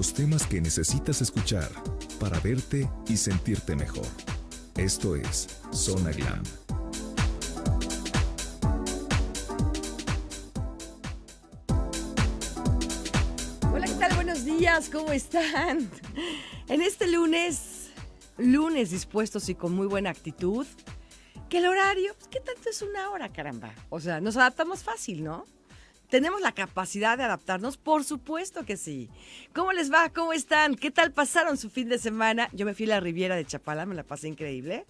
Los temas que necesitas escuchar para verte y sentirte mejor. Esto es Zona Glam. Hola, ¿qué tal? Buenos días, ¿cómo están? En este lunes dispuestos y con muy buena actitud, que el horario, pues, ¿qué tanto es una hora, caramba? O sea, nos adaptamos fácil, ¿no? ¿Tenemos la capacidad de adaptarnos? Por supuesto que sí. ¿Cómo les va? ¿Cómo están? ¿Qué tal pasaron su fin de semana? Yo me fui a la Riviera de Chapala, me la pasé increíble,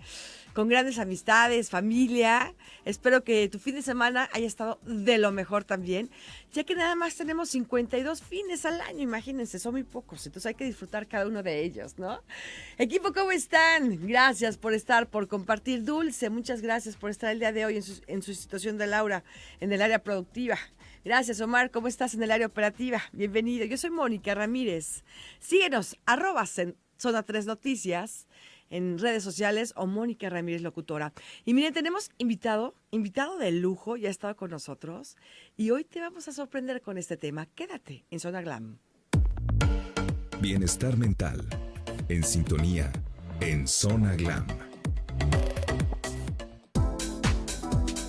con grandes amistades, familia. Espero que tu fin de semana haya estado de lo mejor también, ya que nada más tenemos 52 fines al año, imagínense, son muy pocos, entonces hay que disfrutar cada uno de ellos, ¿no? Equipo, ¿cómo están? Gracias por estar, por compartir. Dulce, muchas gracias por estar el día de hoy en su institución de Laura, en el área productiva. Gracias, Omar. ¿Cómo estás en el área operativa? Bienvenido. Yo soy Mónica Ramírez. Síguenos, @Zona 3 Noticias en redes sociales o Mónica Ramírez Locutora. Y miren, tenemos invitado de lujo, ya ha estado con nosotros. Y hoy te vamos a sorprender con este tema. Quédate en Zona Glam. Bienestar mental. En sintonía. En Zona Glam.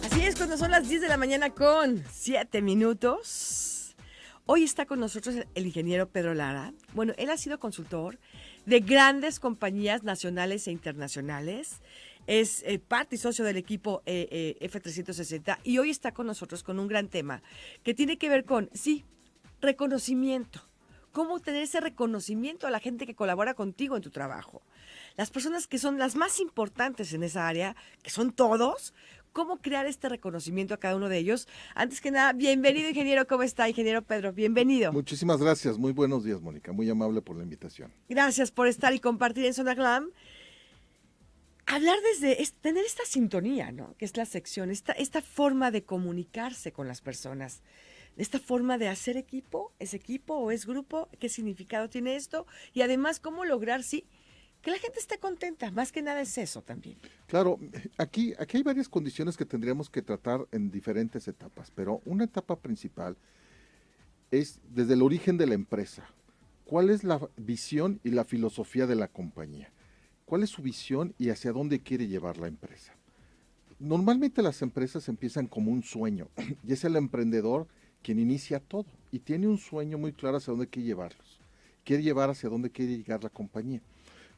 Así es, cuando son las 10 de la mañana con 7 minutos. Hoy está con nosotros el ingeniero Pedro Lara. Bueno, él ha sido consultor de grandes compañías nacionales e internacionales. Es parte y socio del equipo F360 y hoy está con nosotros con un gran tema que tiene que ver con, sí, reconocimiento. Cómo tener ese reconocimiento a la gente que colabora contigo en tu trabajo. Las personas que son las más importantes en esa área, que son todos, cómo crear este reconocimiento a cada uno de ellos. Antes que nada, bienvenido, ingeniero. ¿Cómo está, ingeniero Pedro? Bienvenido. Muchísimas gracias. Muy buenos días, Mónica. Muy amable por la invitación. Gracias por estar y compartir en Zona Glam. Hablar tener esta sintonía, ¿no? Que es la sección, esta forma de comunicarse con las personas. Esta forma de hacer equipo, ¿es equipo o es grupo? ¿Qué significado tiene esto? Y además, ¿cómo lograr, sí, que la gente esté contenta? Más que nada es eso también. Claro, aquí hay varias condiciones que tendríamos que tratar en diferentes etapas, pero una etapa principal es desde el origen de la empresa. ¿Cuál es la visión y la filosofía de la compañía? ¿Cuál es su visión y hacia dónde quiere llevar la empresa? Normalmente las empresas empiezan como un sueño y es el emprendedor quien inicia todo y tiene un sueño muy claro hacia dónde quiere llevarlos. Quiere llevar hacia dónde quiere llegar la compañía.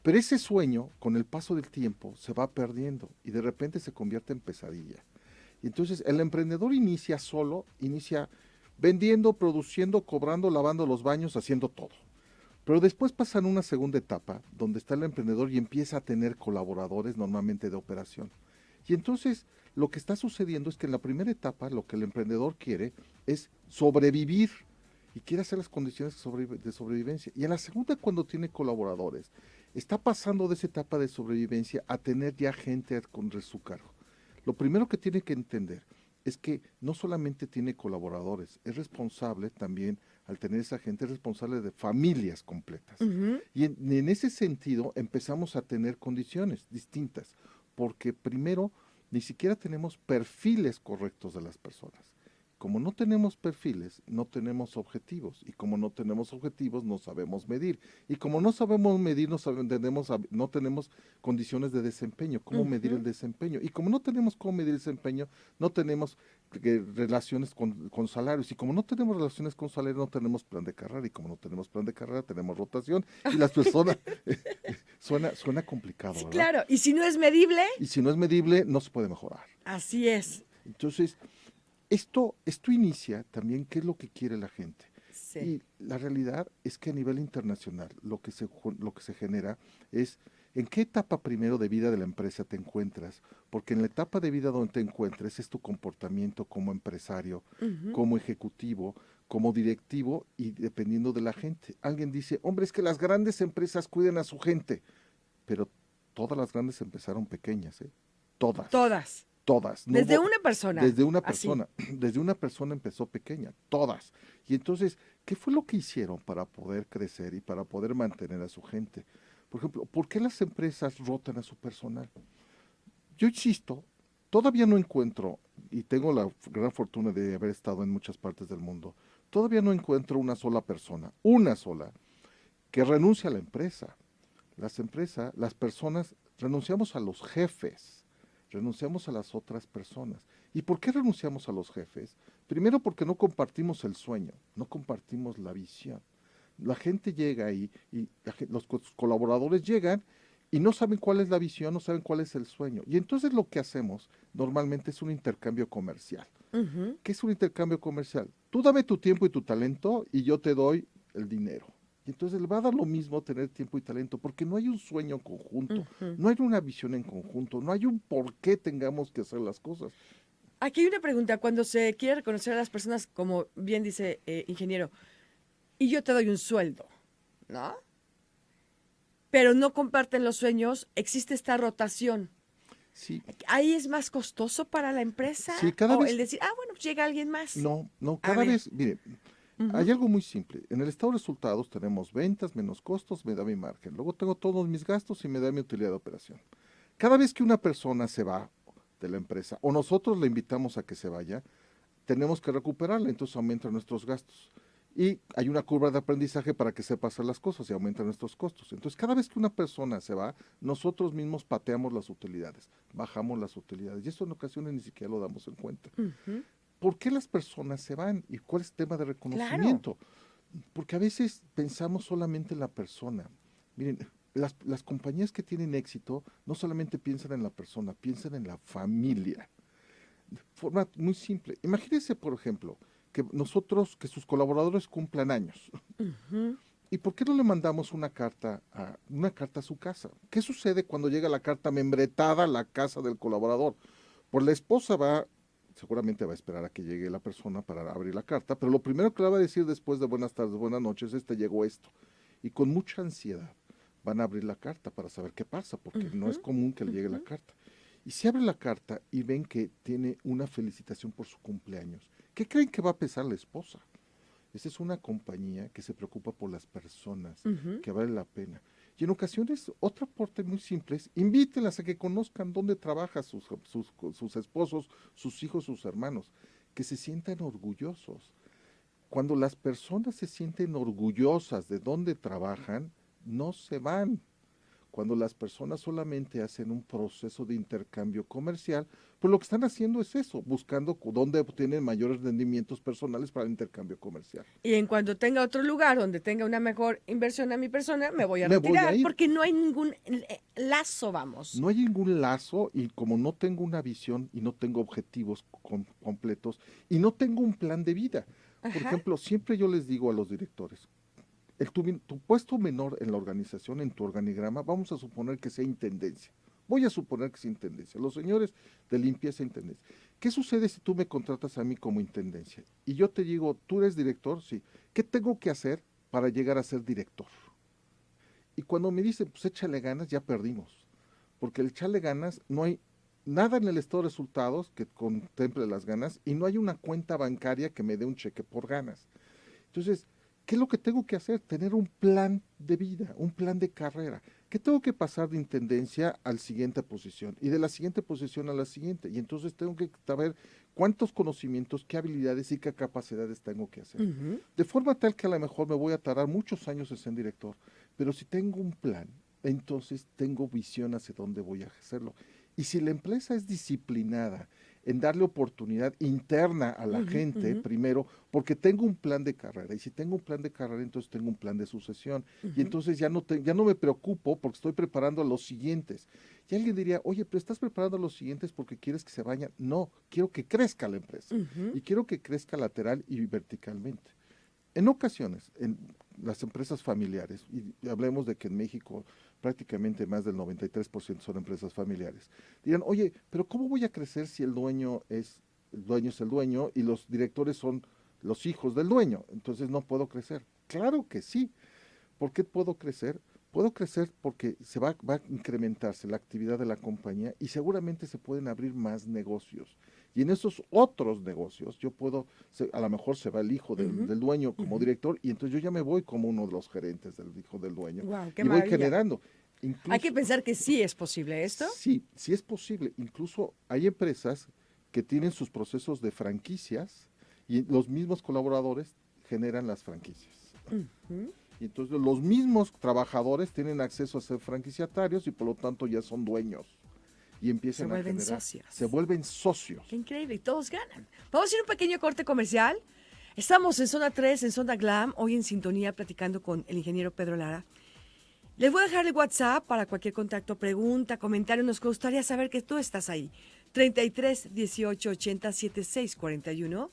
Pero ese sueño, con el paso del tiempo, se va perdiendo y de repente se convierte en pesadilla. Y entonces el emprendedor inicia solo, inicia vendiendo, produciendo, cobrando, lavando los baños, haciendo todo. Pero después pasa en una segunda etapa, donde está el emprendedor y empieza a tener colaboradores normalmente de operación. Y entonces lo que está sucediendo es que en la primera etapa lo que el emprendedor quiere es sobrevivir y quiere hacer las condiciones de sobrevivencia. Y en la segunda, cuando tiene colaboradores, está pasando de esa etapa de sobrevivencia a tener ya gente con su cargo. Lo primero que tiene que entender es que no solamente tiene colaboradores, es responsable también, al tener esa gente, es responsable de familias completas. Uh-huh. Y en ese sentido empezamos a tener condiciones distintas, porque primero ni siquiera tenemos perfiles correctos de las personas. Como no tenemos perfiles, no tenemos objetivos. Y como no tenemos objetivos, no sabemos medir. Y como no sabemos medir, no tenemos condiciones de desempeño. ¿Cómo medir el desempeño? Y como no tenemos cómo medir el desempeño, no tenemos relaciones con salarios. Y como no tenemos relaciones con salarios, no tenemos plan de carrera. Y como no tenemos plan de carrera, tenemos rotación. Y las personas... suena complicado, Sí, ¿verdad? claro. Y si no es medible... Y si no es medible, no se puede mejorar. Así es. Entonces... Esto inicia también qué es lo que quiere la gente. Sí. Y la realidad es que a nivel internacional lo que se genera es en qué etapa primero de vida de la empresa te encuentras, porque en la etapa de vida donde te encuentres es tu comportamiento como empresario, como ejecutivo, como directivo y dependiendo de la gente. Alguien dice, hombre, es que las grandes empresas cuiden a su gente, pero todas las grandes empezaron pequeñas, ¿eh? Todas. Todas. No Desde hubo, una persona. Desde una persona. Desde una persona empezó pequeña. Todas. Y entonces, ¿qué fue lo que hicieron para poder crecer y para poder mantener a su gente? Por ejemplo, ¿por qué las empresas rotan a su personal? Yo insisto, todavía no encuentro, y tengo la gran fortuna de haber estado en muchas partes del mundo, todavía no encuentro una sola persona, una sola, que renuncia a la empresa. Las personas, renunciamos a los jefes, renunciamos a las otras personas. ¿Y por qué renunciamos a los jefes? Primero porque no compartimos el sueño, no compartimos la visión. La gente llega ahí y los colaboradores llegan y no saben cuál es la visión, no saben cuál es el sueño. Y entonces lo que hacemos normalmente es un intercambio comercial. Ujú. ¿Qué es un intercambio comercial? Tú dame tu tiempo y tu talento y yo te doy el dinero. Y entonces le va a dar lo mismo tener tiempo y talento, porque no hay un sueño en conjunto, Ujú. no hay una visión en conjunto, no hay un por qué tengamos que hacer las cosas. Aquí hay una pregunta. Cuando se quiere reconocer a las personas, como bien dice ingeniero, y yo te doy un sueldo, ¿no? Pero no comparten los sueños, existe esta rotación. Sí, ¿Ahí es más costoso para la empresa? sí, cada ¿O vez, el decir, bueno, pues llega alguien más? no, A cada ver. vez, mire, Ujú. hay algo muy simple. En el estado de resultados tenemos ventas menos costos, me da mi margen. Luego tengo todos mis gastos y me da mi utilidad de operación. Cada vez que una persona se va de la empresa o nosotros le invitamos a que se vaya, tenemos que recuperarla, entonces aumentan nuestros gastos. Y hay una curva de aprendizaje para que sepa hacer las cosas y aumentan nuestros costos. Entonces, cada vez que una persona se va, nosotros mismos pateamos las utilidades, bajamos las utilidades. Y eso en ocasiones ni siquiera lo damos en cuenta. Ujú. ¿Por qué las personas se van? ¿Y cuál es el tema de Claro. reconocimiento? Porque a veces pensamos solamente en la persona. Miren, las compañías que tienen éxito no solamente piensan en la persona, piensan en la familia. De forma muy simple. Imagínense, por ejemplo, que sus colaboradores cumplan años. Ujú. ¿Y por qué no le mandamos una carta a su casa? ¿Qué sucede cuando llega la carta membretada a la casa del colaborador? Pues la esposa seguramente va a esperar a que llegue la persona para abrir la carta, pero lo primero que le va a decir después de buenas tardes, buenas noches, te llegó esto. Y con mucha ansiedad van a abrir la carta para saber qué pasa, porque no es Ujú. común que le llegue la Ujú. carta. Y si abre la carta y ven que tiene una felicitación por su cumpleaños, ¿qué creen que va a pesar la esposa? Esa es una compañía que se preocupa por las personas, Ujú. que vale la pena. Y en ocasiones, otro aporte muy simple es invítelas a que conozcan dónde trabajan sus esposos, sus hijos, sus hermanos, que se sientan orgullosos. Cuando las personas se sienten orgullosas de dónde trabajan, no se van. Cuando las personas solamente hacen un proceso de intercambio comercial, pues lo que están haciendo es eso, buscando dónde obtienen mayores rendimientos personales para el intercambio comercial. Y en cuanto tenga otro lugar donde tenga una mejor inversión a mi persona, me voy a Me voy a retirar, ir. porque no hay ningún lazo, vamos. No hay ningún lazo y como no tengo una visión y no tengo objetivos completos y no tengo un plan de vida. Por Ajá. ejemplo, siempre yo les digo a los directores, tu puesto menor en la organización, en tu organigrama, vamos a suponer que sea intendencia. Voy a suponer que sea intendencia. Los señores de limpieza intendencia. ¿Qué sucede si tú me contratas a mí como intendencia? Y yo te digo, ¿tú eres director? Sí. ¿Qué tengo que hacer para llegar a ser director? Y cuando me dicen, pues échale ganas, ya perdimos. Porque el echarle ganas, no hay nada en el estado de resultados que contemple las ganas y no hay una cuenta bancaria que me dé un cheque por ganas. Entonces, ¿qué es lo que tengo que hacer? Tener un plan de vida, un plan de carrera. ¿Qué tengo que pasar de intendencia a la siguiente posición? Y de la siguiente posición a la siguiente. Y entonces tengo que saber cuántos conocimientos, qué habilidades y qué capacidades tengo que hacer. Ujú. De forma tal que a lo mejor me voy a tardar muchos años en ser director. Pero si tengo un plan, entonces tengo visión hacia dónde voy a hacerlo. Y si la empresa es disciplinada en darle oportunidad interna a la Ujú. gente, Ujú. primero, porque tengo un plan de carrera. Y si tengo un plan de carrera, entonces tengo un plan de sucesión. Y Ujú. entonces ya no me preocupo porque estoy preparando a los siguientes. Y alguien diría, oye, pero estás preparando a los siguientes porque quieres que se vayan. No, quiero que crezca la empresa. Ujú. Y quiero que crezca lateral y verticalmente. En ocasiones, en las empresas familiares, y hablemos de que en México prácticamente más del 93% son empresas familiares, dirán, oye, pero ¿cómo voy a crecer si el dueño es el dueño y los directores son los hijos del dueño? Entonces no puedo crecer. Claro que sí. ¿Por qué puedo crecer? Puedo crecer porque va a incrementarse la actividad de la compañía y seguramente se pueden abrir más negocios. Y en esos otros negocios a lo mejor se va el hijo Ujú. del dueño como Ujú. director y entonces yo ya me voy como uno de los gerentes del hijo del dueño Guau, qué y voy maravilla. generando. Hay que Incluso, pensar que sí es posible esto. sí, sí es posible. Incluso hay empresas que tienen sus procesos de franquicias y los mismos colaboradores generan las franquicias. Ujú. Y entonces los mismos trabajadores tienen acceso a ser franquiciatarios y por lo tanto ya son dueños. Y empiezan a generar, socios. se vuelven socios. Qué increíble, y todos ganan. Vamos a ir a un pequeño corte comercial. Estamos en Zona 3, en Zona Glam, hoy en sintonía platicando con el ingeniero Pedro Lara. Les voy a dejar el WhatsApp para cualquier contacto, pregunta, comentario. Nos gustaría saber que tú estás ahí. 33 18 80 76 41.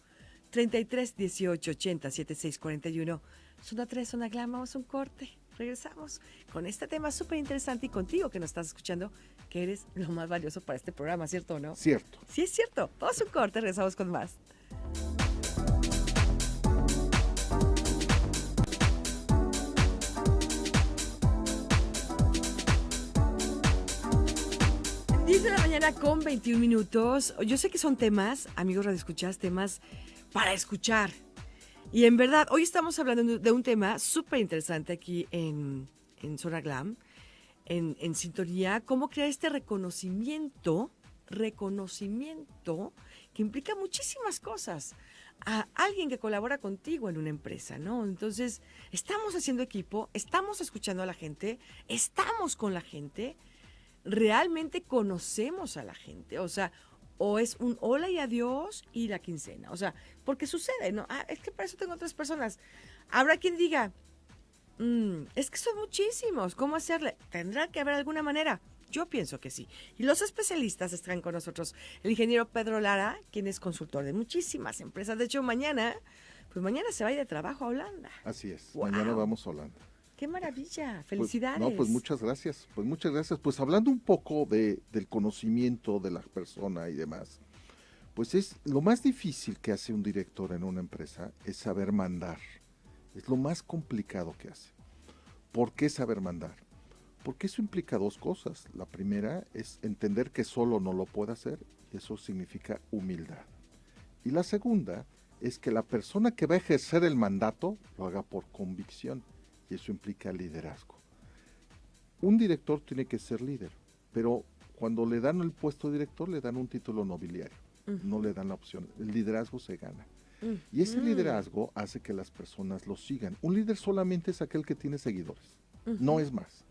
33 18 80 76 41. Zona 3, Zona Glam, vamos a un corte. Regresamos con este tema súper interesante y contigo que nos estás escuchando, que eres lo más valioso para este programa, ¿cierto o no? Cierto. Sí, es cierto. Vamos a un corte, regresamos con más. De la mañana con 21 minutos. Yo sé que son temas, amigos radioescuchas, temas para escuchar. Y en verdad, hoy estamos hablando de un tema súper interesante aquí en Zona Glam, en sintonía, cómo crear este reconocimiento que implica muchísimas cosas a alguien que colabora contigo en una empresa, ¿no? Entonces, estamos haciendo equipo, estamos escuchando a la gente, estamos con la gente, realmente conocemos a la gente, o sea, o es un hola y adiós y la quincena, o sea, porque sucede, ¿no? Es que para eso tengo otras personas. Habrá quien diga, es que son muchísimos, ¿cómo hacerle? ¿Tendrá que haber alguna manera? Yo pienso que sí. Y los especialistas están con nosotros. El ingeniero Pedro Lara, quien es consultor de muchísimas empresas. De hecho, mañana se va a ir de trabajo a Holanda. Así es. Wow. Mañana vamos a Holanda. ¡Qué maravilla! ¡Felicidades! Pues muchas gracias. Pues muchas gracias. Pues hablando un poco del conocimiento de la persona y demás, pues es lo más difícil que hace un director en una empresa es saber mandar. Es lo más complicado que hace. ¿Por qué saber mandar? Porque eso implica dos cosas. La primera es entender que solo no lo puede hacer, y eso significa humildad. Y la segunda es que la persona que va a ejercer el mandato lo haga por convicción. Y eso implica liderazgo. Un director tiene que ser líder, pero cuando le dan el puesto de director le dan un título nobiliario, no le dan la opción. El liderazgo se gana. Y ese liderazgo hace que las personas lo sigan. Un líder solamente es aquel que tiene seguidores, no es más.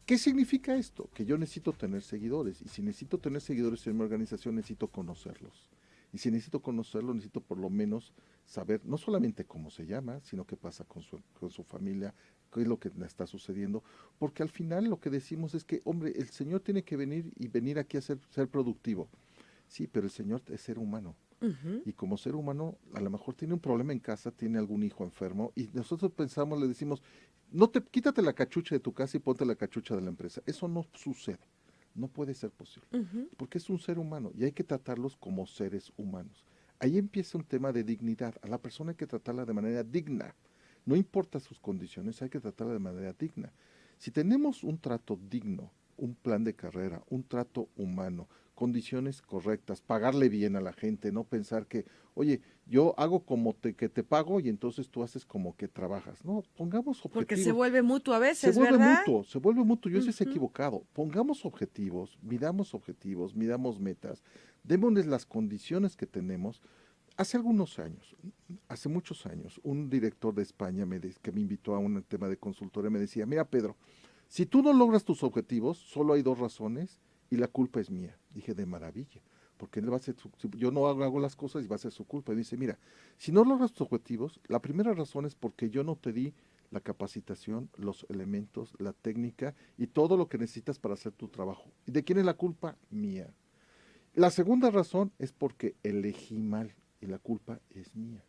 ¿Qué significa esto? Que yo necesito tener seguidores, y si necesito tener seguidores en mi organización necesito conocerlos. Y si necesito conocerlo, necesito por lo menos saber no solamente cómo se llama, sino qué pasa con su familia, qué es lo que está sucediendo. Porque al final lo que decimos es que, hombre, el Señor tiene que venir aquí a ser productivo. Sí, pero el Señor es ser humano. Y como ser humano, a lo mejor tiene un problema en casa, tiene algún hijo enfermo, y nosotros pensamos, le decimos, quítate la cachucha de tu casa y ponte la cachucha de la empresa. Eso no sucede. No puede ser posible, porque es un ser humano y hay que tratarlos como seres humanos. Ahí empieza un tema de dignidad. A la persona hay que tratarla de manera digna. No importa sus condiciones, hay que tratarla de manera digna. Si tenemos un trato digno, un plan de carrera, un trato humano, condiciones correctas, pagarle bien a la gente, no pensar que, oye, yo hago que te pago y entonces tú haces como que trabajas. No, pongamos objetivos. Porque se vuelve mutuo a veces, se vuelve ¿verdad? se vuelve mutuo. Yo sé equivocado. Pongamos objetivos, midamos metas, démosles las condiciones que tenemos. Hace muchos años, un director de España que me invitó a un tema de consultoría me decía, mira Pedro, si tú no logras tus objetivos, solo hay dos razones y la culpa es mía. Dije, de maravilla, porque él yo no hago las cosas y va a ser su culpa. Y dice, mira, si no logras tus objetivos, la primera razón es porque yo no te di la capacitación, los elementos, la técnica y todo lo que necesitas para hacer tu trabajo. ¿Y de quién es la culpa? Mía. La segunda razón es porque elegí mal y la culpa es mía.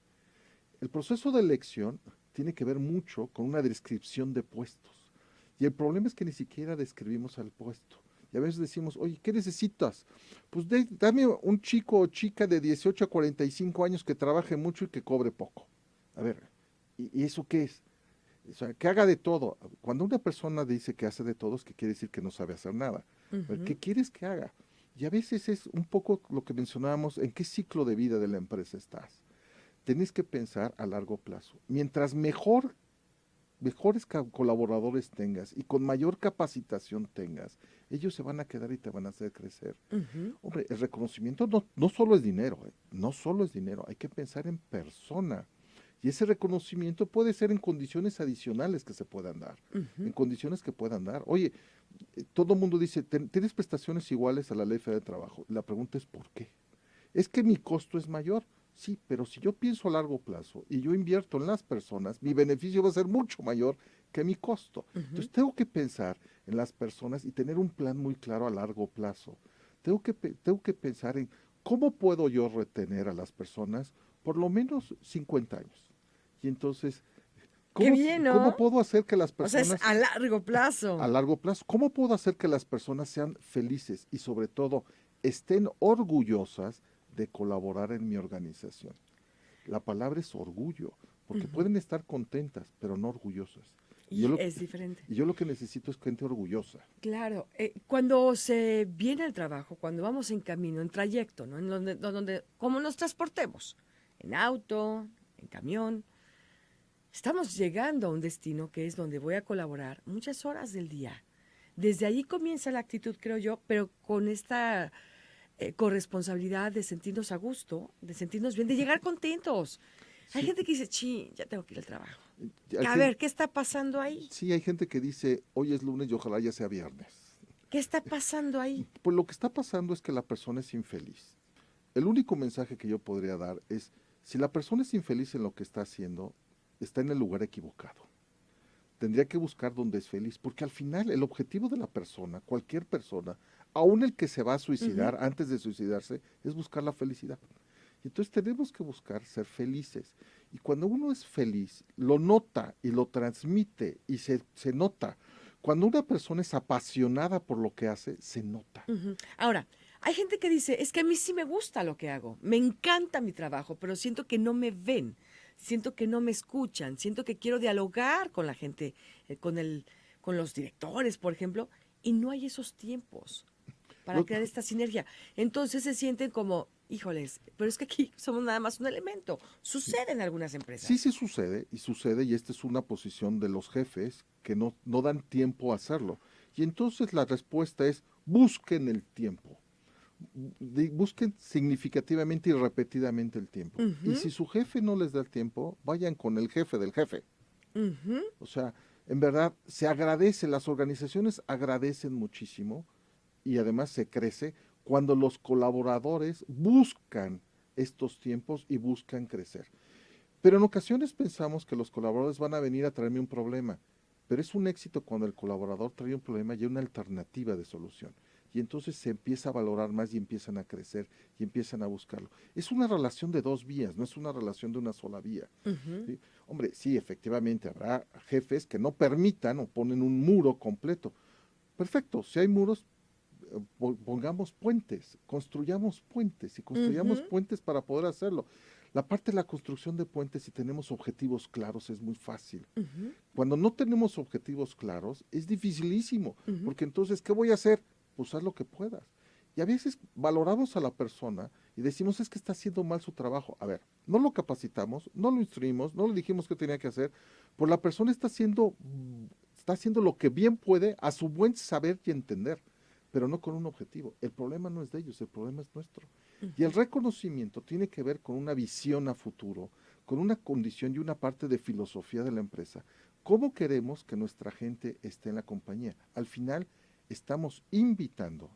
El proceso de elección tiene que ver mucho con una descripción de puestos. Y el problema es que ni siquiera describimos al puesto. Y a veces decimos, oye, ¿qué necesitas? Pues dame un chico o chica de 18 a 45 años que trabaje mucho y que cobre poco. A ver, ¿y eso qué es? O sea, que haga de todo. Cuando una persona dice que hace de todo, es que quiere decir que no sabe hacer nada. ¿Qué quieres que haga? Y a veces es un poco lo que mencionábamos, ¿en qué ciclo de vida de la empresa estás? Tenés que pensar a largo plazo. Mientras mejores colaboradores tengas y con mayor capacitación tengas, ellos se van a quedar y te van a hacer crecer. Hombre, el reconocimiento no solo es dinero, no solo es dinero, hay que pensar en persona. Y ese reconocimiento puede ser en condiciones adicionales que se puedan dar, en condiciones que puedan dar. Oye, todo el mundo dice, ¿tienes prestaciones iguales a la Ley Federal de Trabajo? La pregunta es, ¿por qué? Es que mi costo es mayor. Sí, pero si yo pienso a largo plazo y yo invierto en las personas, mi beneficio va a ser mucho mayor que mi costo. Entonces tengo que pensar en las personas y tener un plan muy claro a largo plazo. Tengo que pensar en cómo puedo yo retener a las personas por lo menos 50 años. Y entonces, Qué bien, ¿no? ¿cómo puedo hacer que las O sea, personas... es a largo plazo. A largo plazo, ¿cómo puedo hacer que las personas sean felices y sobre todo estén orgullosas de colaborar en mi organización? La palabra es orgullo, porque pueden estar contentas, pero no orgullosas. Y es diferente. Y yo lo que necesito es gente orgullosa. Claro, cuando se viene al trabajo, cuando vamos en camino, en trayecto, ¿no? En donde, como nos transportemos, en auto, en camión, estamos llegando a un destino que es donde voy a colaborar muchas horas del día. Desde ahí comienza la actitud, creo yo, pero con esta corresponsabilidad de sentirnos a gusto, de sentirnos bien, de llegar contentos. Hay gente que dice, ya tengo que ir al trabajo. A ver, ¿qué está pasando ahí? Sí, hay gente que dice, hoy es lunes y ojalá ya sea viernes. ¿Qué está pasando ahí? Pues lo que está pasando es que la persona es infeliz. El único mensaje que yo podría dar es, si la persona es infeliz en lo que está haciendo, está en el lugar equivocado. Tendría que buscar donde es feliz, porque al final el objetivo de la persona, cualquier persona, aún el que se va a suicidar antes de suicidarse, es buscar la felicidad. Y entonces tenemos que buscar ser felices. Y cuando uno es feliz, lo nota y lo transmite y se nota. Cuando una persona es apasionada por lo que hace, se nota. Ahora, hay gente que dice, es que a mí sí me gusta lo que hago, me encanta mi trabajo, pero siento que no me ven, siento que no me escuchan, siento que quiero dialogar con la gente, con los directores, por ejemplo, y no hay esos tiempos para crear esta sinergia. Entonces se sienten como, híjoles, pero es que aquí somos nada más un elemento. Sucede en algunas empresas. Sí sucede, y esta es una posición de los jefes que no dan tiempo a hacerlo. Y entonces la respuesta es, busquen el tiempo. Busquen significativamente y repetidamente el tiempo. Y si su jefe no les da el tiempo, vayan con el jefe del jefe. O sea, en verdad, se agradece, las organizaciones agradecen muchísimo y además se crece cuando los colaboradores buscan estos tiempos y buscan crecer. Pero en ocasiones pensamos que los colaboradores van a venir a traerme un problema, pero es un éxito cuando el colaborador trae un problema y hay una alternativa de solución. Y entonces se empieza a valorar más y empiezan a crecer y empiezan a buscarlo. Es una relación de dos vías, no es una relación de una sola vía. ¿Sí? Hombre, sí, efectivamente, habrá jefes que no permitan o ponen un muro completo. Perfecto, si hay muros, pongamos puentes, construyamos puentes y construyamos puentes para poder hacerlo. La parte de la construcción de puentes, si tenemos objetivos claros, es muy fácil. Cuando no tenemos objetivos claros, es dificilísimo, porque entonces, ¿qué voy a hacer? Pues haz lo que puedas. Y a veces valoramos a la persona y decimos, es que está haciendo mal su trabajo. A ver, no lo capacitamos, no lo instruimos, no le dijimos qué tenía que hacer, pues la persona está haciendo lo que bien puede a su buen saber y entender, pero no con un objetivo. El problema no es de ellos, el problema es nuestro. Y el reconocimiento tiene que ver con una visión a futuro, con una condición y una parte de filosofía de la empresa. ¿Cómo queremos que nuestra gente esté en la compañía? Al final, estamos invitando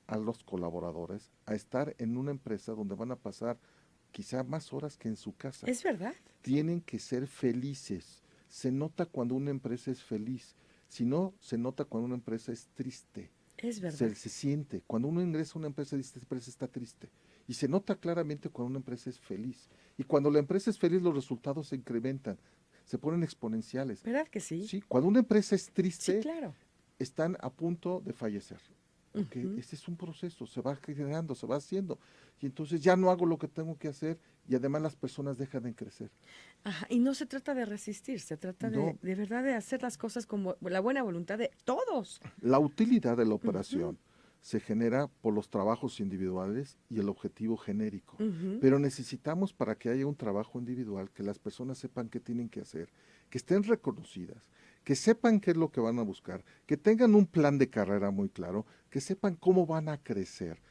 a los colaboradores a estar en una empresa donde van a pasar quizá más horas que en su casa. ¿Es verdad? Tienen que ser felices. Se nota cuando una empresa es feliz. Si no, se nota cuando una empresa es triste. Es verdad. Se siente. Cuando uno ingresa a una empresa, esta empresa está triste. Y se nota claramente cuando una empresa es feliz. Y cuando la empresa es feliz, los resultados se incrementan, se ponen exponenciales. ¿Verdad que sí? Sí, cuando una empresa es triste, sí, claro, están a punto de fallecer. Porque este es un proceso, se va generando, se va haciendo. Y entonces ya no hago lo que tengo que hacer y además las personas dejan de crecer. Ajá, y no se trata de resistir, se trata de verdad de hacer las cosas como la buena voluntad de todos. La utilidad de la operación se genera por los trabajos individuales y el objetivo genérico. Pero necesitamos, para que haya un trabajo individual, que las personas sepan qué tienen que hacer, que estén reconocidas, que sepan qué es lo que van a buscar, que tengan un plan de carrera muy claro, que sepan cómo van a crecer,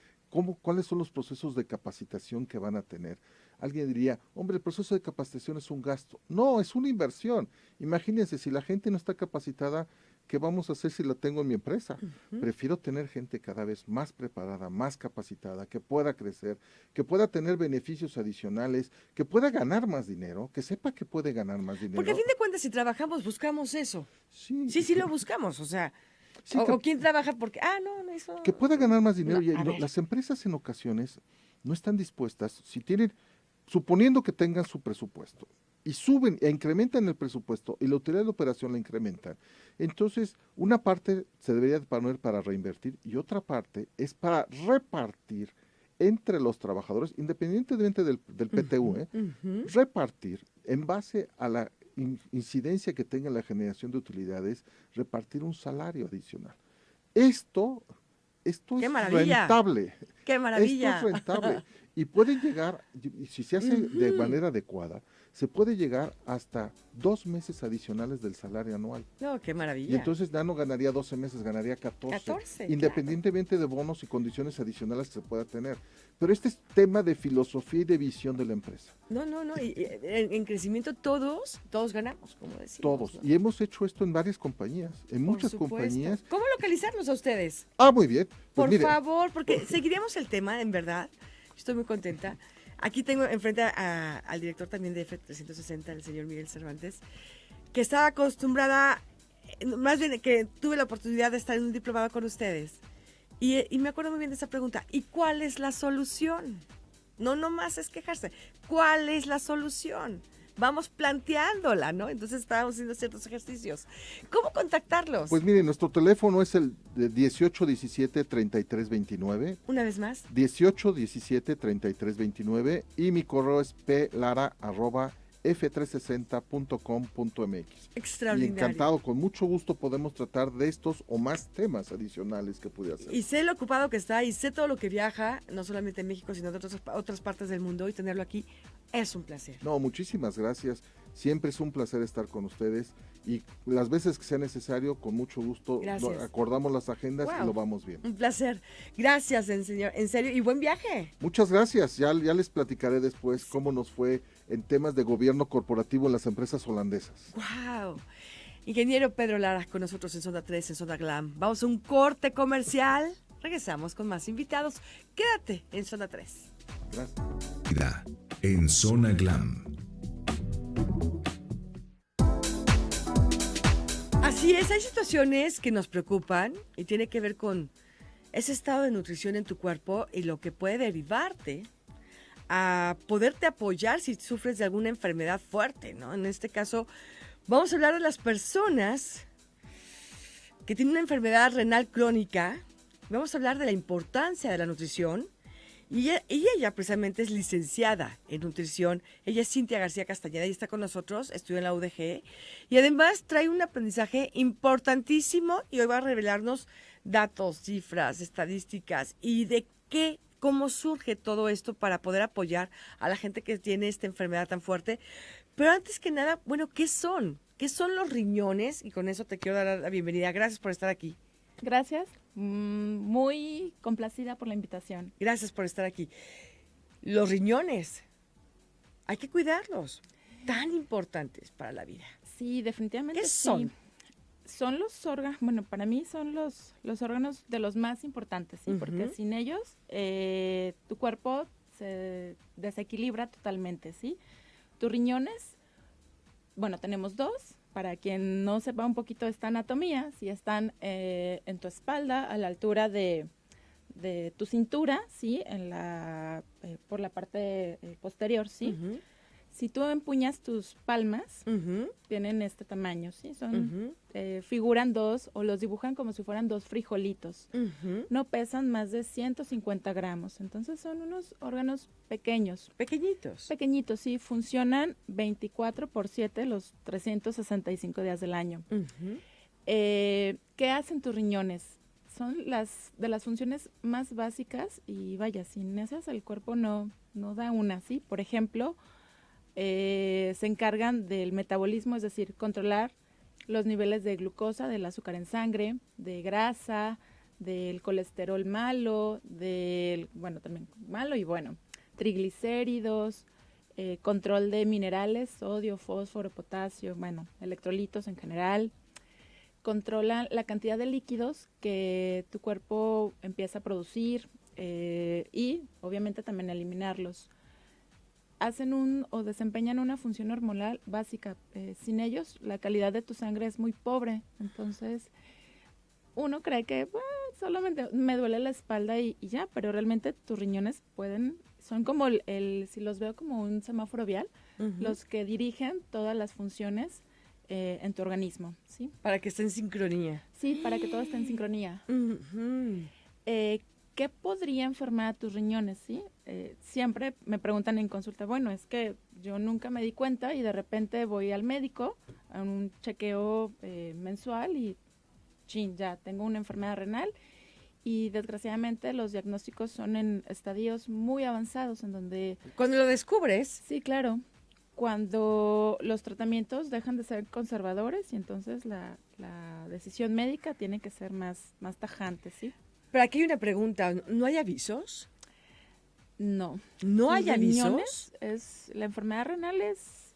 cuáles son los procesos de capacitación que van a tener. alguien diría, hombre, el proceso de capacitación es un gasto. No, es una inversión. Imagínense, si la gente no está capacitada, ¿qué vamos a hacer si la tengo en mi empresa? Prefiero tener gente cada vez más preparada, más capacitada, que pueda crecer, que pueda tener beneficios adicionales, que pueda ganar más dinero, que sepa que puede ganar más dinero. Porque a fin de cuentas, si trabajamos, buscamos eso. Sí, Sí lo buscamos, o sea, sí, o quién trabaja porque, no, eso... que pueda ganar más dinero. No, a ver. Las empresas en ocasiones no están dispuestas, si tienen, suponiendo que tengan su presupuesto, y suben e incrementan el presupuesto y la utilidad de la operación la incrementan, entonces una parte se debería poner para reinvertir y otra parte es para repartir entre los trabajadores, independientemente del PTU, repartir en base a la incidencia que tenga la generación de utilidades, repartir un salario adicional. Esto ¡Qué es maravilla! rentable. ¡Qué maravilla! Esto es rentable. Y pueden llegar, y si se hace de manera adecuada, se puede llegar hasta 2 meses adicionales del salario anual. No, qué maravilla. Y entonces ya no ganaría 12 meses, ganaría 14. 14, Independientemente de bonos y condiciones adicionales que se pueda tener. Pero este es tema de filosofía y de visión de la empresa. No. Y en crecimiento todos ganamos, como decimos. Todos. ¿no? Y hemos hecho esto en varias compañías, en muchas Por supuesto. compañías. ¿Cómo localizarlos a ustedes? Muy bien. Pues Por mire, favor, porque seguiremos el tema, en verdad. Estoy muy contenta. Aquí tengo enfrente al director también de F360, el señor Miguel Cervantes, que estaba acostumbrada, más bien que tuve la oportunidad de estar en un diplomado con ustedes. Y me acuerdo muy bien de esa pregunta. ¿Y cuál es la solución? No nomás es quejarse. ¿Cuál es la solución? Vamos planteándola, ¿no? Entonces estábamos haciendo ciertos ejercicios. ¿Cómo contactarlos? pues mire, nuestro teléfono es el de 1817-3329. Una vez más. 1817-3329 y mi correo es plara@f360.com.mx. Extraordinario. Y encantado, con mucho gusto podemos tratar de estos o más temas adicionales que pudiera hacer. Y sé lo ocupado que está y sé todo lo que viaja, no solamente en México, sino de otras partes del mundo, y tenerlo aquí es un placer. No, muchísimas gracias. Siempre es un placer estar con ustedes y las veces que sea necesario, con mucho gusto, Gracias. acordamos las agendas Wow. y lo vamos bien. Un placer. Gracias, señor. En serio, y buen viaje. Muchas gracias. Ya les platicaré después cómo nos fue en temas de gobierno corporativo en las empresas holandesas. Wow. Ingeniero Pedro Lara con nosotros en Zona 3, en Zona Glam. Vamos a un corte comercial. Regresamos con más invitados. Quédate en Zona 3. Gracias. En Zona Glam. Así es, hay situaciones que nos preocupan y tiene que ver con ese estado de nutrición en tu cuerpo y lo que puede derivarte a poderte apoyar si sufres de alguna enfermedad fuerte, ¿no? En este caso, vamos a hablar de las personas que tienen una enfermedad renal crónica. Vamos a hablar de la importancia de la nutrición. Y ella precisamente es licenciada en nutrición. Ella es Cintia García Castañeda y está con nosotros, estudió en la UDG. Y además trae un aprendizaje importantísimo y hoy va a revelarnos datos, cifras, estadísticas y de cómo surge todo esto para poder apoyar a la gente que tiene esta enfermedad tan fuerte. Pero antes que nada, bueno, ¿qué son? ¿Qué son los riñones? Y con eso te quiero dar la bienvenida. Gracias por estar aquí. Gracias, muy complacida por la invitación. Gracias por estar aquí. Los riñones, hay que cuidarlos, tan importantes para la vida. Sí, definitivamente. ¿Qué sí. son? Son los órganos, bueno, para mí son los órganos de los más importantes, ¿sí? Ujú. Porque sin ellos tu cuerpo se desequilibra totalmente, ¿sí? Tus riñones, bueno, tenemos dos. Para quien no sepa un poquito de esta anatomía, si están en tu espalda, a la altura de tu cintura, ¿sí? Por la parte posterior, ¿sí? Ujú, Si tú empuñas tus palmas, ujú, tienen este tamaño, ¿sí? ujú, Figuran dos o los dibujan como si fueran dos frijolitos. ujú. No pesan más de 150 gramos, entonces son unos órganos pequeños. Pequeñitos. Pequeñitos, sí, funcionan 24/7 los 365 días del año. Ujú. ¿Qué hacen tus riñones? Son de las funciones más básicas y vaya, sin esas el cuerpo no da una, ¿sí? Por ejemplo, se encargan del metabolismo, es decir, controlar los niveles de glucosa, del azúcar en sangre, de grasa, del colesterol malo, también malo y bueno, triglicéridos, control de minerales, sodio, fósforo, potasio, bueno, electrolitos en general. Controlan la cantidad de líquidos que tu cuerpo empieza a producir y obviamente también eliminarlos. Hacen o desempeñan una función hormonal básica. Sin ellos, la calidad de tu sangre es muy pobre. Entonces, uno cree que solamente me duele la espalda y ya, pero realmente tus riñones son como si los veo como un semáforo vial, los que dirigen todas las funciones en tu organismo, ¿sí? Para que esté en sincronía. Sí, para que todo esté en sincronía. Ujú. ¿Qué podría enfermar a tus riñones, sí? Siempre me preguntan en consulta, bueno, es que yo nunca me di cuenta y de repente voy al médico a un chequeo mensual y ya tengo una enfermedad renal y desgraciadamente los diagnósticos son en estadios muy avanzados en donde... Cuando lo descubres, Sí, claro, cuando los tratamientos dejan de ser conservadores y entonces la decisión médica tiene que ser más tajante, ¿sí? pero aquí hay una pregunta, ¿no hay avisos? No. ¿No hay Los avisos? riñones la enfermedad renal es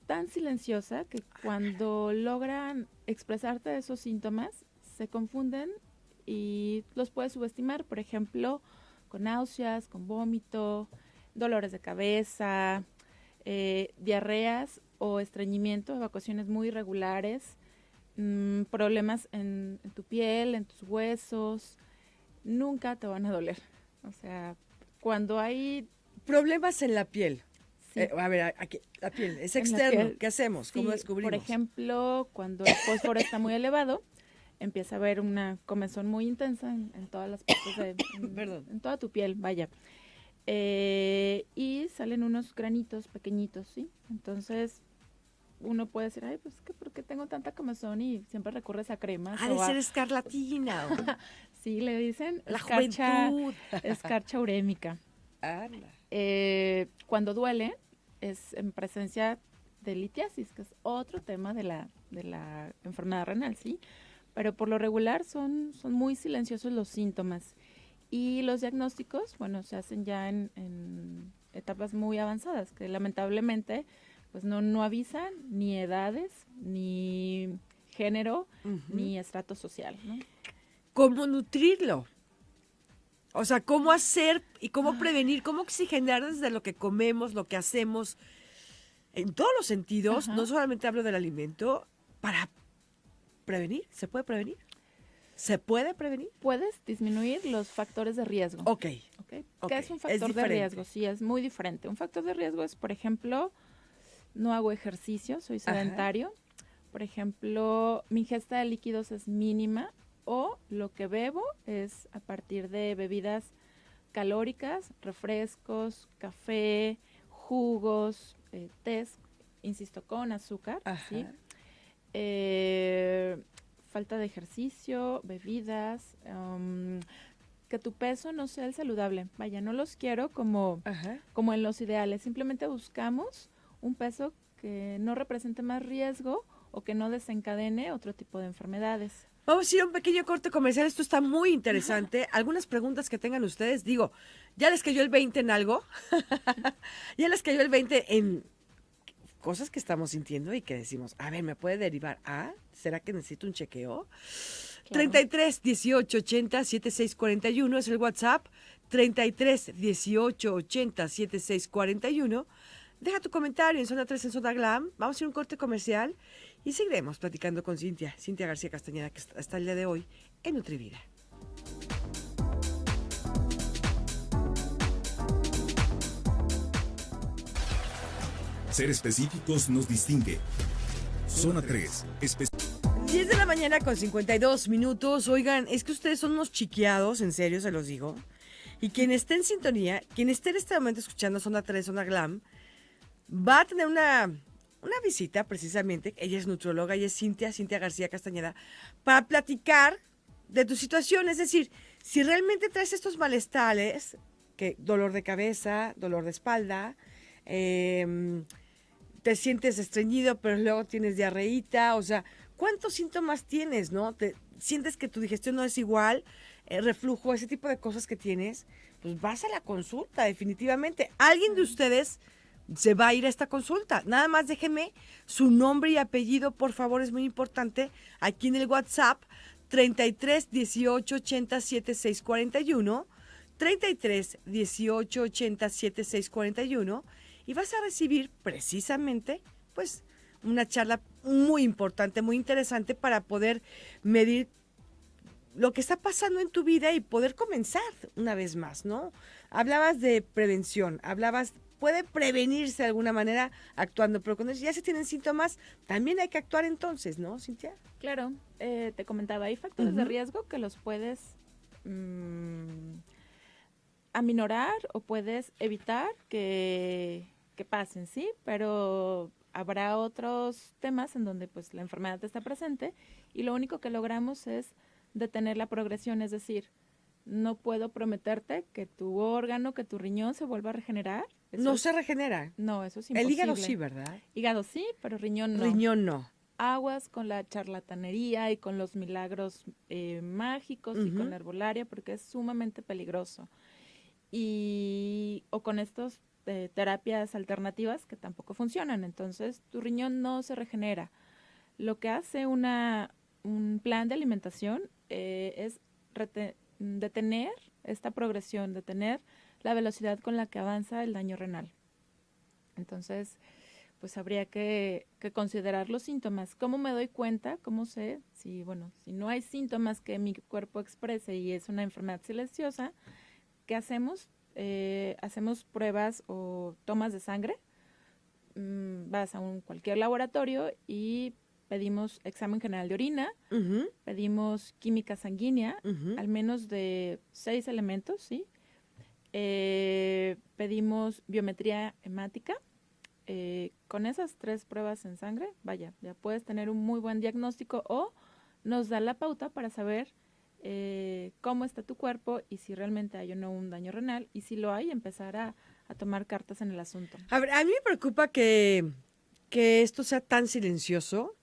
tan silenciosa que cuando logran expresarte esos síntomas, se confunden y los puedes subestimar, por ejemplo, con náuseas, con vómito, dolores de cabeza, diarreas o estreñimiento, evacuaciones muy irregulares, problemas en tu piel, en tus huesos, nunca te van a doler. O sea, cuando hay... Problemas en la piel. Sí. A ver, aquí, la piel es En la externo. piel. ¿Qué hacemos? ¿Cómo Sí, descubrimos? por ejemplo, cuando el fósforo está muy elevado, empieza a haber una comezón muy intensa en todas las partes Perdón. en toda tu piel, vaya. Y salen unos granitos pequeñitos, ¿sí? Entonces, uno puede decir, ay, pues, ¿por qué tengo tanta comezón? Y siempre recurres a cremas. Ha de ser escarlatina. Sí, le dicen La escarcha, juventud. escarcha urémica. Anda. Cuando duele, es en presencia de litiasis, que es otro tema de la enfermedad renal, ¿sí? Pero por lo regular son muy silenciosos los síntomas. Y los diagnósticos, bueno, se hacen ya en etapas muy avanzadas, que lamentablemente pues no avisan ni edades, ni género, ni estrato social, ¿no? ¿Cómo nutrirlo? O sea, ¿cómo hacer y cómo prevenir, cómo oxigenar desde lo que comemos, lo que hacemos, en todos los sentidos? Ajá. No solamente hablo del alimento, para prevenir. ¿Se puede prevenir? ¿Se puede prevenir? Puedes disminuir los factores de riesgo. Ok. ¿Ok? Ok, ¿Qué es un es factor de diferente. riesgo? Sí, es muy diferente. Un factor de riesgo es, por ejemplo, no hago ejercicio, soy sedentario. Por ejemplo, mi ingesta de líquidos es mínima o lo que bebo es a partir de bebidas calóricas, refrescos, café, jugos, tés, insisto, con azúcar, ¿sí? Ajá. Falta de ejercicio, bebidas, que tu peso no sea el saludable. Vaya, no los quiero como Ajá. en los ideales. Simplemente buscamos un peso que no represente más riesgo o que no desencadene otro tipo de enfermedades. Vamos a ir a un pequeño corte comercial. Esto está muy interesante. Algunas preguntas que tengan ustedes. Digo, ¿ya les cayó el 20 en algo? ¿Ya les cayó el 20 en cosas que estamos sintiendo y que decimos, a ver, ¿me puede derivar a? ¿Será que necesito un chequeo? Claro. 33 18 80 76 41 es el WhatsApp. 33 18 80 76 41. Deja tu comentario en Zona 3 en Zona Glam. Vamos a ir a un corte comercial y seguiremos platicando con Cintia García Castañeda, que está el día de hoy en Nutrivida. Ser específicos nos distingue. Zona 3. 10 de la mañana con 52 minutos. Oigan, es que ustedes son unos chiqueados, en serio se los digo. Y quien esté en sintonía, quien esté en este momento escuchando Zona 3, Zona Glam, va a tener una visita precisamente. Ella es nutrióloga, ella es Cintia García Castañeda, para platicar de tu situación. Es decir, si realmente traes estos malestares, que dolor de cabeza, dolor de espalda, te sientes estreñido, pero luego tienes diarreíta, o sea, ¿cuántos síntomas tienes, no? Te sientes que tu digestión no es igual, reflujo, ese tipo de cosas que tienes, pues vas a la consulta, definitivamente. ¿Alguien de ustedes se va a ir a esta consulta. Nada más déjeme su nombre y apellido, por favor, es muy importante, aquí en el WhatsApp, 33 18 80 76 41, 33 18 80 76 41, y vas a recibir precisamente, pues, una charla muy importante, muy interesante para poder medir lo que está pasando en tu vida y poder comenzar una vez más, ¿no? Hablabas de prevención, puede prevenirse de alguna manera actuando, pero cuando ya se tienen síntomas, también hay que actuar entonces, ¿no, Cintia? Claro, te comentaba, hay factores de riesgo que los puedes aminorar o puedes evitar que pasen, ¿sí? Pero habrá otros temas en donde pues la enfermedad está presente y lo único que logramos es detener la progresión, es decir, no puedo prometerte que tu órgano, que tu riñón se vuelva a regenerar. No se regenera. No, eso es imposible. El hígado sí, ¿verdad? Hígado sí, pero riñón no. Riñón no. Aguas con la charlatanería y con los milagros mágicos y con la herbolaria, porque es sumamente peligroso. O con estos terapias alternativas que tampoco funcionan. Entonces, tu riñón no se regenera. Lo que hace un plan de alimentación es detener esta progresión, detener la velocidad con la que avanza el daño renal. Entonces, pues habría que considerar los síntomas. ¿Cómo me doy cuenta? ¿Cómo sé? Si no hay síntomas que mi cuerpo exprese y es una enfermedad silenciosa, ¿qué hacemos? Hacemos pruebas o tomas de sangre. Vas a cualquier laboratorio y pedimos examen general de orina, pedimos química sanguínea, al menos de 6 elementos, ¿sí? Pedimos biometría hemática. Con esas 3 pruebas en sangre, ya puedes tener un muy buen diagnóstico o nos da la pauta para saber cómo está tu cuerpo y si realmente hay o no un daño renal, y si lo hay, empezar a tomar cartas en el asunto. A ver, a mí me preocupa que esto sea tan silencioso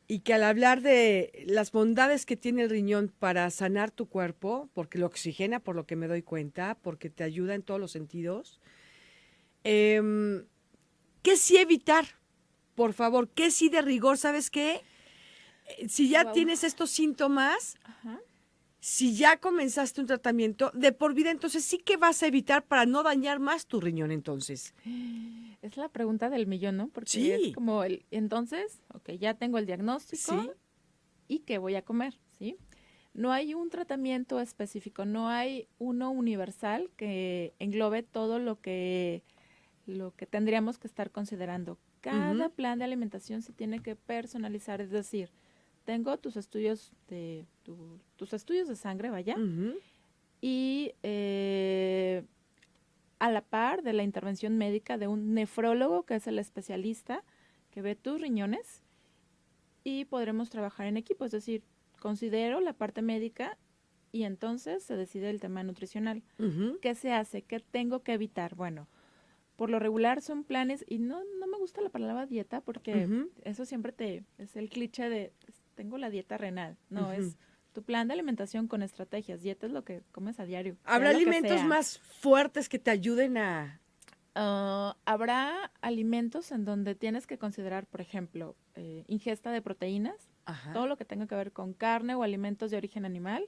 y que al hablar de las bondades que tiene el riñón para sanar tu cuerpo, porque lo oxigena, por lo que me doy cuenta, porque te ayuda en todos los sentidos, ¿qué sí evitar? Por favor, ¿qué sí de rigor? ¿Sabes qué? Si ya tienes estos síntomas, si ya comenzaste un tratamiento de por vida, entonces sí que vas a evitar para no dañar más tu riñón entonces. Es la pregunta del millón, ¿no? Porque sí. Es como entonces, ya tengo el diagnóstico, ¿sí? ¿Y qué voy a comer? ¿Sí? No hay un tratamiento específico, no hay uno universal que englobe todo lo que tendríamos que estar considerando. Cada plan de alimentación se tiene que personalizar, es decir, tengo tus estudios de sangre, y a la par de la intervención médica de un nefrólogo, que es el especialista que ve tus riñones, y podremos trabajar en equipo, es decir, considero la parte médica y entonces se decide el tema nutricional. ¿Qué se hace? ¿Qué tengo que evitar? Bueno, por lo regular son planes, y no me gusta la palabra dieta porque eso siempre es el cliché de tengo la dieta renal. No, es tu plan de alimentación con estrategias. Dieta es lo que comes a diario. ¿Habrá alimentos más fuertes que te ayuden a...? Habrá alimentos en donde tienes que considerar, por ejemplo, ingesta de proteínas, todo lo que tenga que ver con carne o alimentos de origen animal,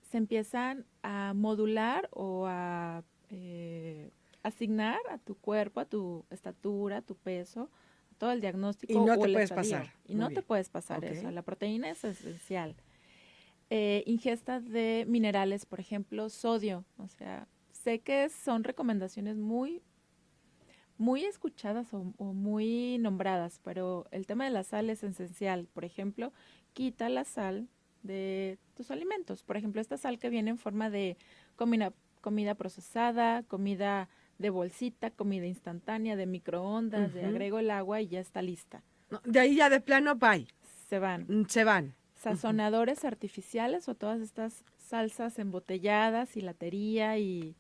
se empiezan a modular o a asignar a tu cuerpo, a tu estatura, a tu peso, a todo el diagnóstico. Y no o te el puedes estadio. pasar. Y no te puedes pasar eso. La proteína es esencial. Ingesta de minerales, por ejemplo, sodio. O sea, sé que son recomendaciones muy escuchadas o muy nombradas, pero el tema de la sal es esencial. Por ejemplo, quita la sal de tus alimentos. Por ejemplo, esta sal que viene en forma de comida procesada, comida de bolsita, comida instantánea, de microondas, de agrego el agua y ya está lista. No, de ahí ya de plano, bye. Se van. Sazonadores artificiales o todas estas salsas embotelladas y latería y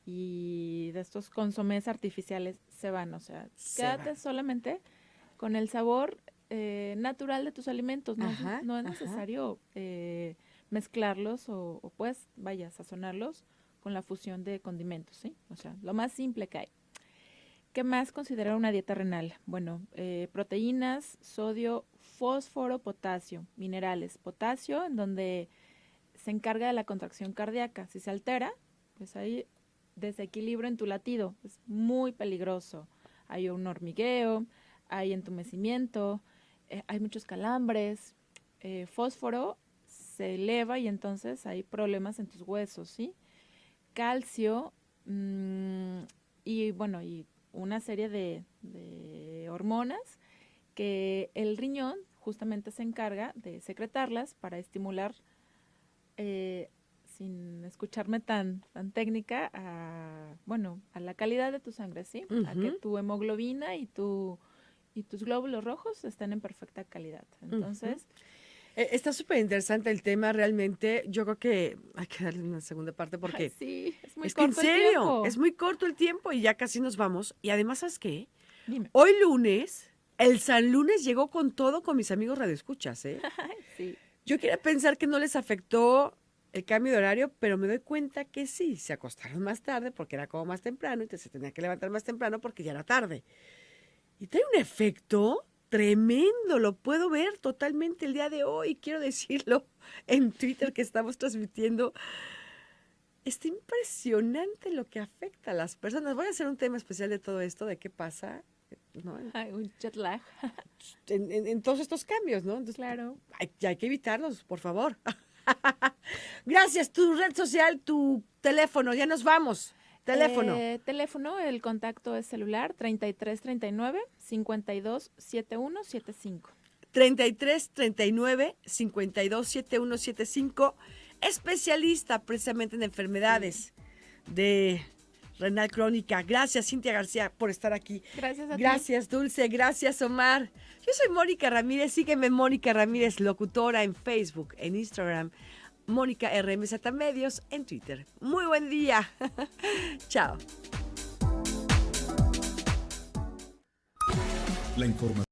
de estos consomés artificiales se van. O sea, quédate solamente con el sabor natural de tus alimentos. No es necesario mezclarlos o pues, sazonarlos con la fusión de condimentos, ¿sí? O sea, lo más simple que hay. ¿Qué más considera una dieta renal? Bueno, proteínas, sodio, fósforo, potasio, minerales. Potasio, en donde se encarga de la contracción cardíaca. Si se altera, pues hay desequilibrio en tu latido. Es muy peligroso. Hay un hormigueo, hay entumecimiento, hay muchos calambres. Fósforo se eleva y entonces hay problemas en tus huesos, ¿sí? Calcio, y bueno, y una serie de hormonas que el riñón justamente se encarga de secretarlas para estimular, sin escucharme tan técnica, a la calidad de tu sangre, ¿sí? A que tu hemoglobina y tus glóbulos rojos estén en perfecta calidad. Entonces, está súper interesante el tema, realmente. Yo creo que hay que darle una segunda parte porque sí, es muy es que en corto el serio, tiempo. es muy corto el tiempo y ya casi nos vamos. Y además, ¿sabes qué? Dime. Hoy lunes, el San Lunes llegó con todo con mis amigos radioescuchas, ¿eh? Sí. Yo quería pensar que no les afectó el cambio de horario, pero me doy cuenta que sí, se acostaron más tarde porque era como más temprano, entonces se tenía que levantar más temprano porque ya era tarde. Y trae un efecto tremendo, lo puedo ver totalmente el día de hoy, quiero decirlo en Twitter que estamos transmitiendo. Está impresionante lo que afecta a las personas. Voy a hacer un tema especial de todo esto, de qué pasa, ¿no? Ay, un jet lag. En todos estos cambios, ¿no? Entonces, Claro. hay que evitarlos, por favor. Gracias, tu red social, tu teléfono, ya nos vamos. Teléfono. Teléfono, el contacto es celular 3339-527175. 3339-527175, especialista precisamente en enfermedades de renal crónica. Gracias, Cintia García, por estar aquí. Gracias a ti. Gracias, Dulce. Gracias, Omar. Yo soy Mónica Ramírez. Sígueme, Mónica Ramírez, locutora en Facebook, en Instagram. Mónica RMZ Medios en Twitter. Muy buen día. Chao. La información